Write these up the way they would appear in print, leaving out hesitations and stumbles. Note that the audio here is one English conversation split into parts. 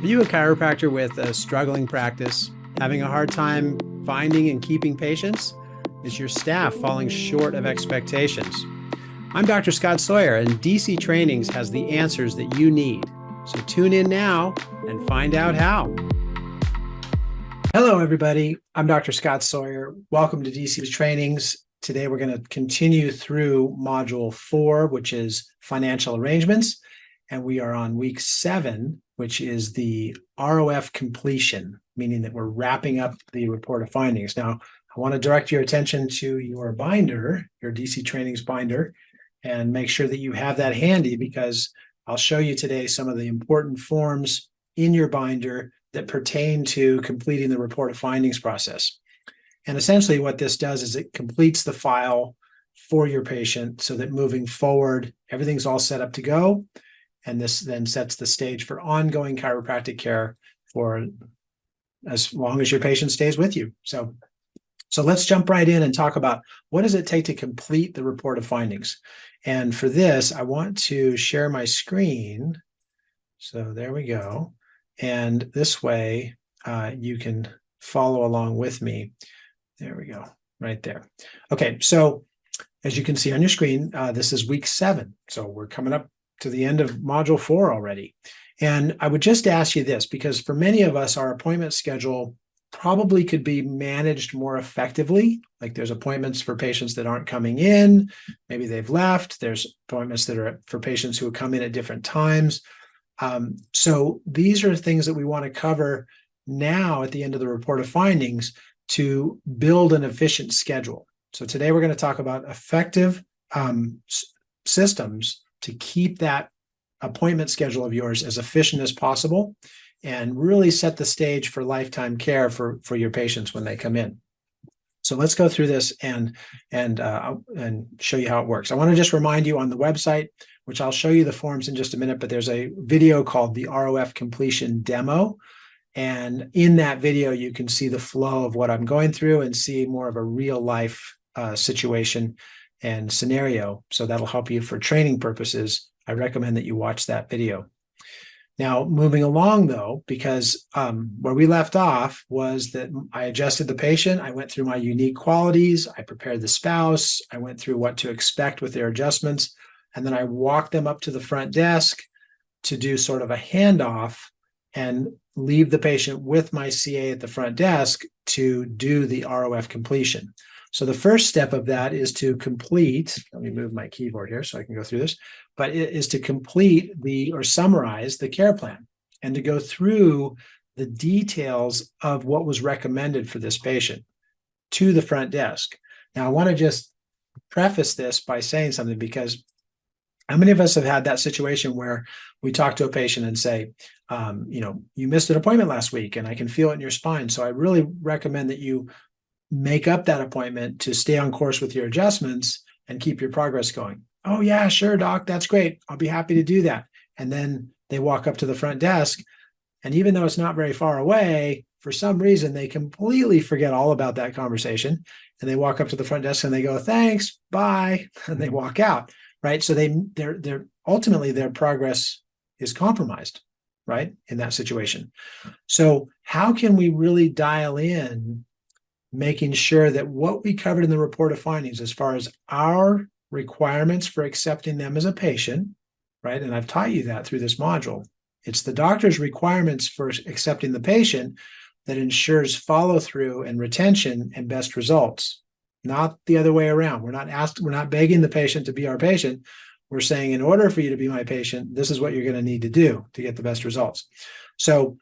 Are you a chiropractor with a struggling practice, having a hard time finding and keeping patients? Is your staff falling short of expectations? I'm Dr. Scott Sawyer, and DC Trainings has the answers that you need. So tune in now and find out how. Hello, everybody. I'm Dr. Scott Sawyer. Welcome to DC Trainings. Today, we're going to continue through Module 4, which is financial arrangements. And we are on week 7, which is the ROF completion, meaning that we're wrapping up the report of findings. Now, I want to direct your attention to your binder, your DC Trainings binder, and make sure that you have that handy, because I'll show you today some of the important forms in your binder that pertain to completing the report of findings process. And essentially what this does is it completes the file for your patient so that moving forward, everything's all set up to go. And this then sets the stage for ongoing chiropractic care for as long as your patient stays with you. So let's jump right in and talk about what does it take to complete the report of findings. And for this, I want to share my screen. So there we go. And this way you can follow along with me. There we go, right there. Okay, so as you can see on your screen, this is week 7. So we're coming up to the end of Module 4 already. And I would just ask you this, because for many of us, our appointment schedule probably could be managed more effectively. Like there's appointments for patients that aren't coming in, maybe they've left. There's appointments that are for patients who come in at different times. So these are things that we want to cover now at the end of the report of findings to build an efficient schedule. So today we're going to talk about effective systems to keep that appointment schedule of yours as efficient as possible and really set the stage for lifetime care for your patients when they come in. So let's go through this and show you how it works. I want to just remind you on the website, which I'll show you the forms in just a minute, but there's a video called the ROF completion demo. And in that video, you can see the flow of what I'm going through and see more of a real life situation and scenario. So that'll help you for training purposes. I recommend that you watch that video. Now, moving along though, because where we left off was that I adjusted the patient. I went through my unique qualities. I prepared the spouse. I went through what to expect with their adjustments. And then I walked them up to the front desk to do sort of a handoff and leave the patient with my CA at the front desk to do the ROF completion. So the first step of that is to complete, let me move my keyboard here so I can go through this, but it is to complete or summarize the care plan and to go through the details of what was recommended for this patient to the front desk. Now, I want to just preface this by saying something, because how many of us have had that situation where we talk to a patient and say, you missed an appointment last week and I can feel it in your spine. So I really recommend that you make up that appointment to stay on course with your adjustments and keep your progress going. Oh yeah, sure, doc, that's great. I'll be happy to do that. And then they walk up to the front desk, and even though it's not very far away, for some reason, they completely forget all about that conversation. And they walk up to the front desk and they go, thanks, bye, and they walk out, right? So they're ultimately their progress is compromised, right, in that situation. So how can we really dial in making sure that what we covered in the report of findings, as far as our requirements for accepting them as a patient, right? And I've taught you that through this module. It's the doctor's requirements for accepting the patient that ensures follow through and retention and best results, not the other way around. We're not begging the patient to be our patient. We're saying, in order for you to be my patient, this is what you're going to need to do to get the best results. So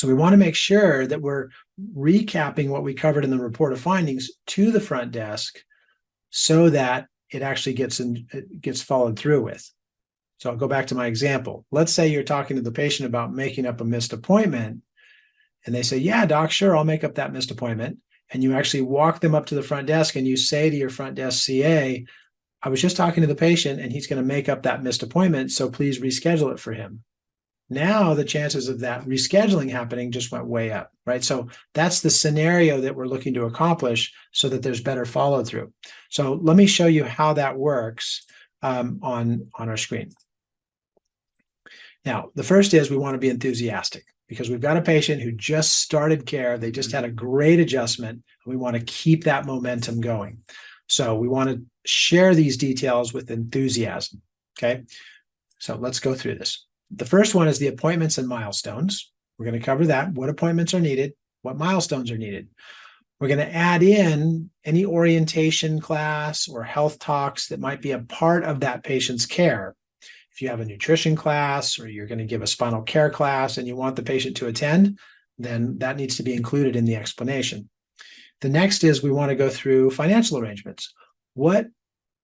we want to make sure that we're recapping what we covered in the report of findings to the front desk so that it actually gets followed through with. So I'll go back to my example. Let's say you're talking to the patient about making up a missed appointment, and they say, yeah, doc, sure, I'll make up that missed appointment. And you actually walk them up to the front desk and you say to your front desk CA, I was just talking to the patient and he's going to make up that missed appointment, so please reschedule it for him. Now the chances of that rescheduling happening just went way up, right? So that's the scenario that we're looking to accomplish so that there's better follow through. So let me show you how that works on our screen. Now, the first is we want to be enthusiastic because we've got a patient who just started care. They just had a great adjustment. We want to keep that momentum going. So we want to share these details with enthusiasm. Okay. So let's go through this. The first one is the appointments and milestones. We're going to cover that. What appointments are needed? What milestones are needed? We're going to add in any orientation class or health talks that might be a part of that patient's care. If you have a nutrition class or you're going to give a spinal care class and you want the patient to attend, then that needs to be included in the explanation. The next is we want to go through financial arrangements. What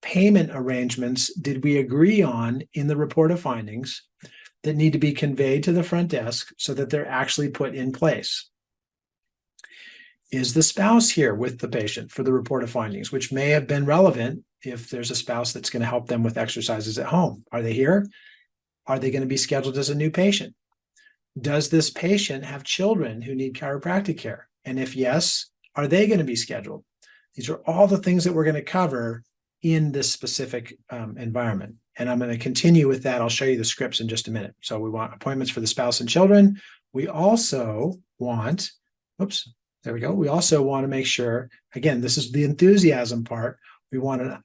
payment arrangements did we agree on in the report of findings that need to be conveyed to the front desk so that they're actually put in place? Is the spouse here with the patient for the report of findings, which may have been relevant if there's a spouse that's going to help them with exercises at home? Are they here? Are they going to be scheduled as a new patient? Does this patient have children who need chiropractic care? And if yes, are they going to be scheduled? These are all the things that we're going to cover in this specific environment. And I'm going to continue with that. I'll show you the scripts in just a minute. So we want appointments for the spouse and children. We also want, there we go. We also want to make sure, again, this is the enthusiasm part. We want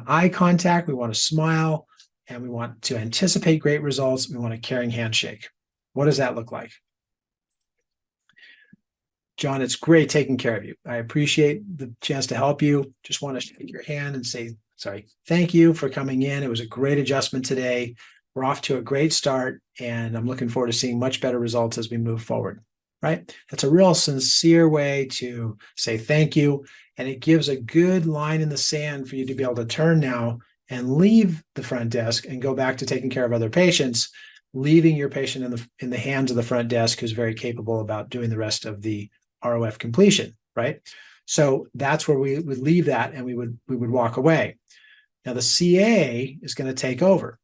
eye contact, we want to smile, and we want to anticipate great results. We want a caring handshake. What does that look like? John, it's great taking care of you. I appreciate the chance to help you. Just want to shake your hand and say, thank you for coming in. It was a great adjustment today. We're off to a great start, and I'm looking forward to seeing much better results as we move forward. Right? That's a real sincere way to say thank you. And it gives a good line in the sand for you to be able to turn now and leave the front desk and go back to taking care of other patients, leaving your patient in the hands of the front desk who's very capable about doing the rest of the ROF completion, right? So that's where we would leave that and we would walk away. Now the CA is going to take over.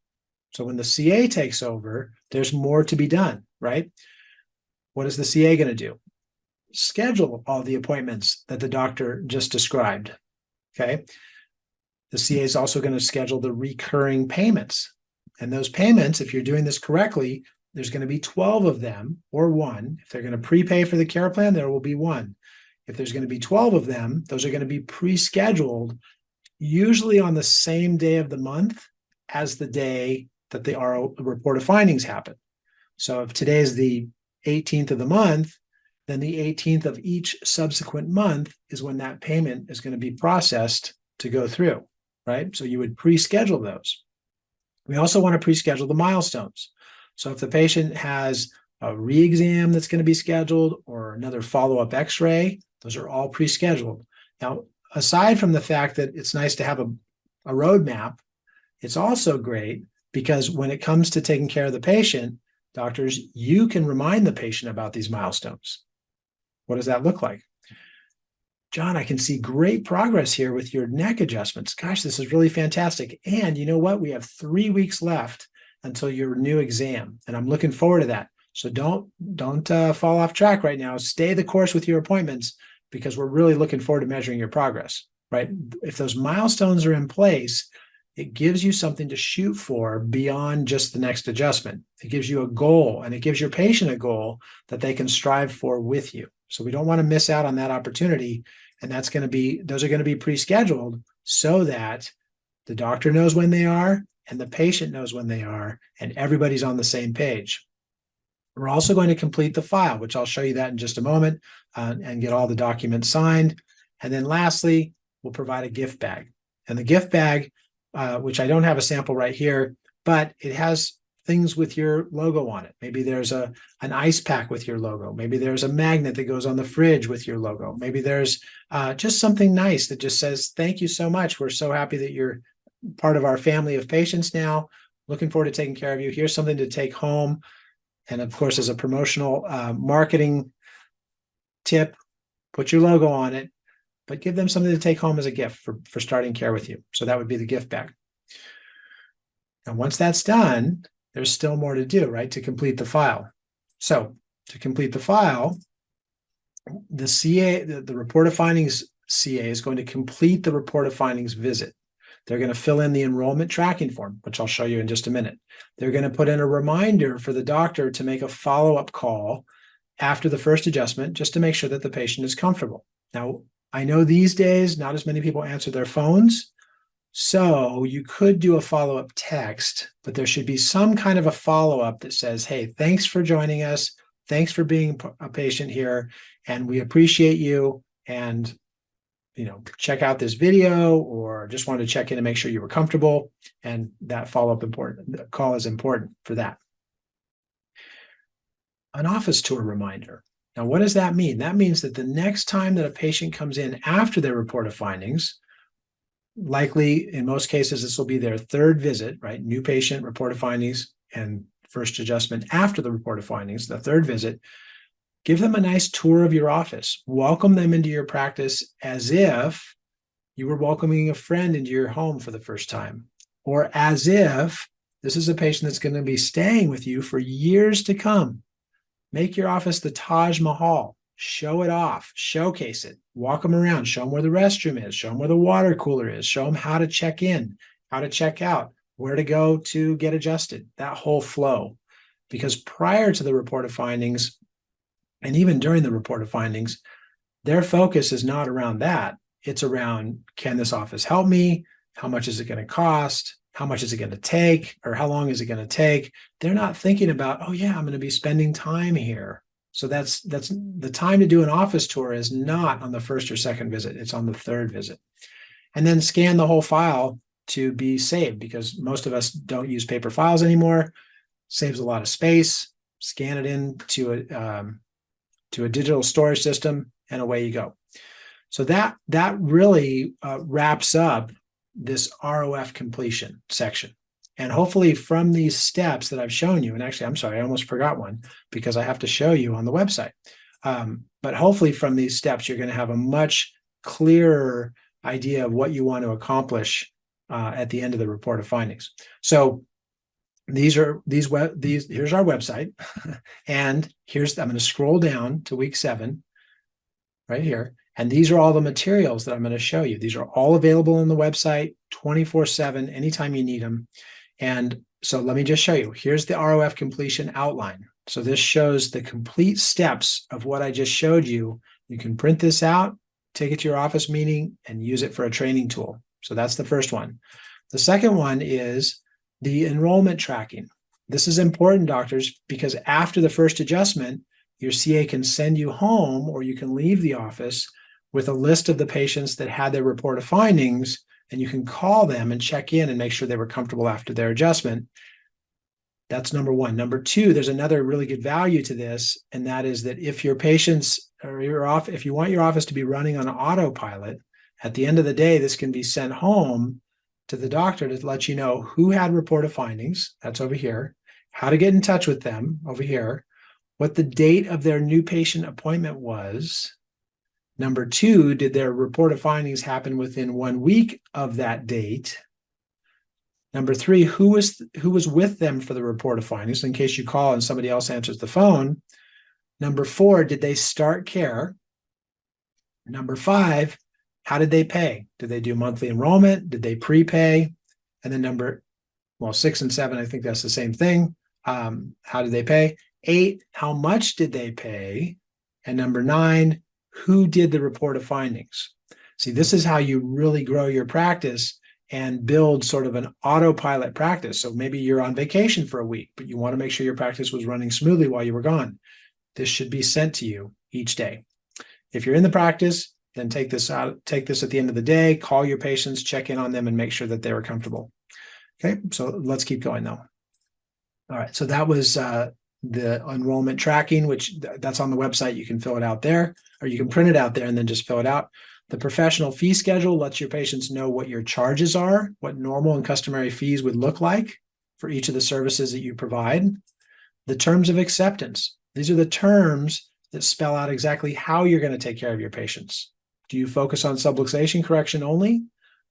So when the CA takes over, there's more to be done, right? What is the CA going to do? Schedule all the appointments that the doctor just described, okay? The CA is also going to schedule the recurring payments. And those payments, if you're doing this correctly, there's going to be 12 of them or one. If they're going to prepay for the care plan, there will be one. If there's going to be 12 of them, those are going to be pre-scheduled, usually on the same day of the month as the day that the report of findings happen. So if today is the 18th of the month, then the 18th of each subsequent month is when that payment is going to be processed to go through, right? So you would pre-schedule those. We also want to pre-schedule the milestones. So if the patient has a re-exam that's going to be scheduled or another follow-up x-ray, those are all pre-scheduled. Now, aside from the fact that it's nice to have a roadmap, it's also great because when it comes to taking care of the patient, doctors, you can remind the patient about these milestones. What does that look like? John, I can see great progress here with your neck adjustments. Gosh, this is really fantastic. And you know what? We have 3 weeks left until your new exam, and I'm looking forward to that. So don't fall off track right now. Stay the course with your appointments because we're really looking forward to measuring your progress, right? If those milestones are in place, it gives you something to shoot for beyond just the next adjustment. It gives you a goal, and it gives your patient a goal that they can strive for with you. So we don't want to miss out on that opportunity. And those are going to be pre-scheduled so that the doctor knows when they are and the patient knows when they are, and everybody's on the same page. We're also going to complete the file, which I'll show you that in just a moment, and get all the documents signed. And then lastly, we'll provide a gift bag. And the gift bag, which I don't have a sample right here, but it has things with your logo on it. Maybe there's an ice pack with your logo. Maybe there's a magnet that goes on the fridge with your logo. Maybe there's just something nice that just says, thank you so much. We're so happy that you're part of our family of patients now. Looking forward to taking care of you. Here's something to take home. And of course, as a promotional marketing tip, put your logo on it, but give them something to take home as a gift for starting care with you. So that would be the gift bag. And once that's done, there's still more to do, right? To complete the file. So to complete the file, the CA, the report of findings CA is going to complete the report of findings visit. They're going to fill in the enrollment tracking form, which I'll show you in just a minute. They're going to put in a reminder for the doctor to make a follow-up call after the first adjustment, just to make sure that the patient is comfortable. Now, I know these days, not as many people answer their phones, so you could do a follow-up text, but there should be some kind of a follow-up that says, hey, thanks for joining us. Thanks for being a patient here, and we appreciate you. And check out this video, or just wanted to check in and make sure you were comfortable. And that follow-up call is important for that. An office tour reminder. Now, what does that mean? That means that the next time that a patient comes in after their report of findings, likely in most cases, this will be their third visit, right? New patient, report of findings, and first adjustment after the report of findings, the third visit. Give them a nice tour of your office. Welcome them into your practice as if you were welcoming a friend into your home for the first time, or as if this is a patient that's going to be staying with you for years to come. Make your office the Taj Mahal. Show it off, showcase it, walk them around, show them where the restroom is, show them where the water cooler is, show them how to check in, how to check out, where to go to get adjusted, that whole flow. Because prior to the report of findings, and even during the report of findings, their focus is not around that. It's around, can this office help me? How much is it going to cost? How much is it going to take? Or how long is it going to take? They're not thinking about, oh yeah, I'm going to be spending time here. So that's the time to do an office tour is not on the first or second visit. It's on the third visit. And then scan the whole file to be saved, because most of us don't use paper files anymore. Saves a lot of space. Scan it into a digital storage system, and away you go. So that really wraps up this ROF completion section. And hopefully from these steps that I've shown you, and actually, I'm sorry, I almost forgot one because I have to show you on the website. But hopefully from these steps, you're going to have a much clearer idea of what you want to accomplish at the end of the report of findings. So here's our website, and I'm going to scroll down to week 7 right here. And these are all the materials that I'm going to show you. These are all available on the website 24/7, anytime you need them. And so let me just show you. Here's the ROF completion outline. So this shows the complete steps of what I just showed you. You can print this out, take it to your office meeting, and use it for a training tool. So that's the first one. The second one is the enrollment tracking. This is important, doctors, because after the first adjustment, your CA can send you home, or you can leave the office with a list of the patients that had their report of findings, and you can call them and check in and make sure they were comfortable after their adjustment. That's number one. Number two, there's another really good value to this, and that is that if your patients or if you want your office to be running on autopilot, at the end of the day, this can be sent home to the doctor to let you know who had report of findings, that's over here, how to get in touch with them over here, what the date of their new patient appointment was. Number two, did their report of findings happen within 1 week of that date? Number three, who was with them for the report of findings in case you call and somebody else answers the phone? Number four, did they start care? Number five, how did they pay? Did they do monthly enrollment? Did they prepay? And then 6 and 7, I think that's the same thing. How did they pay? 8, how much did they pay? And number 9, who did the report of findings? See, this is how you really grow your practice and build sort of an autopilot practice. So maybe you're on vacation for a week, but you want to make sure your practice was running smoothly while you were gone. This should be sent to you each day. If you're in the practice, then take this at the end of the day, call your patients, check in on them, and make sure that they were comfortable. Okay, so let's keep going though. All right, so that was the enrollment tracking, which that's on the website. You can fill it out there, or you can print it out there and then just fill it out. The professional fee schedule lets your patients know what your charges are, what normal and customary fees would look like for each of the services that you provide. The terms of acceptance. These are the terms that spell out exactly how you're going to take care of your patients. Do you focus on subluxation correction only?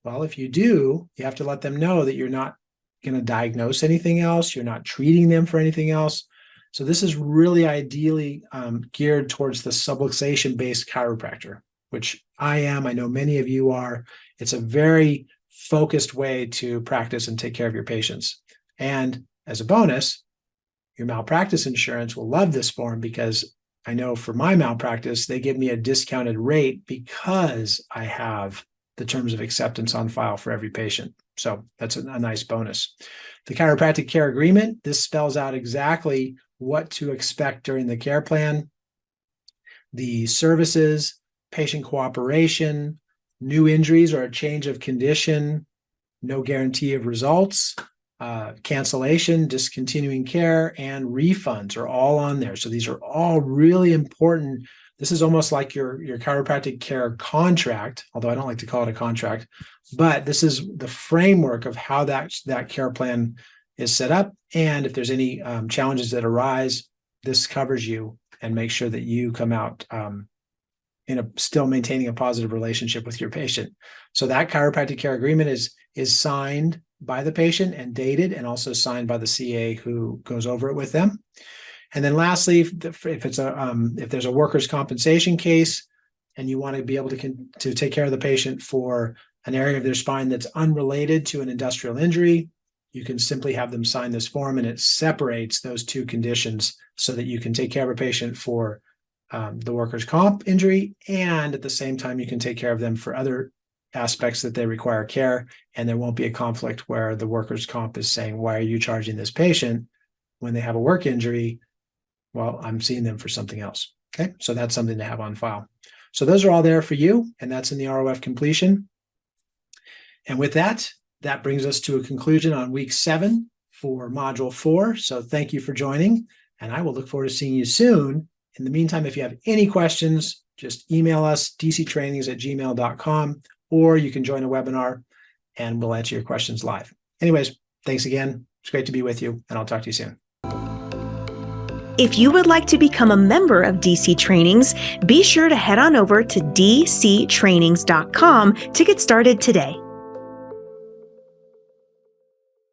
Well, if you do, you have to let them know that you're not going to diagnose anything else. You're not treating them for anything else. So this is really ideally geared towards the subluxation-based chiropractor, which I am. I know many of you are. It's a very focused way to practice and take care of your patients. And as a bonus, your malpractice insurance will love this form, because I know for my malpractice, they give me a discounted rate because I have the terms of acceptance on file for every patient. So that's a nice bonus. The chiropractic care agreement, this spells out exactly what to expect during the care plan, the services, patient cooperation, new injuries or a change of condition, no guarantee of results, cancellation, discontinuing care, and refunds are all on there. So these are all really important. This is almost like your chiropractic care contract, although I don't like to call it a contract, but this is the framework of how that care plan is set up. And if there's any challenges that arise, this covers you and makes sure that you come out still maintaining a positive relationship with your patient. So that chiropractic care agreement is signed by the patient and dated, and also signed by the CA who goes over it with them. And then lastly, if there's a workers' compensation case and you want to be able to take care of the patient for an area of their spine that's unrelated to an industrial injury, you can simply have them sign this form, and it separates those two conditions so that you can take care of a patient for the workers' comp injury, and at the same time, you can take care of them for other aspects that they require care, and there won't be a conflict where the workers' comp is saying, why are you charging this patient when they have a work injury? Well, I'm seeing them for something else. Okay, so that's something to have on file. So those are all there for you, and that's in the ROF completion. And with that, that brings us to a conclusion on week 7 for module 4. So thank you for joining, and I will look forward to seeing you soon. In the meantime, if you have any questions, just email us, dctrainings@gmail.com, or you can join a webinar and we'll answer your questions live. Anyways, thanks again. It's great to be with you, and I'll talk to you soon. If you would like to become a member of DC Trainings, be sure to head on over to dctrainings.com to get started today.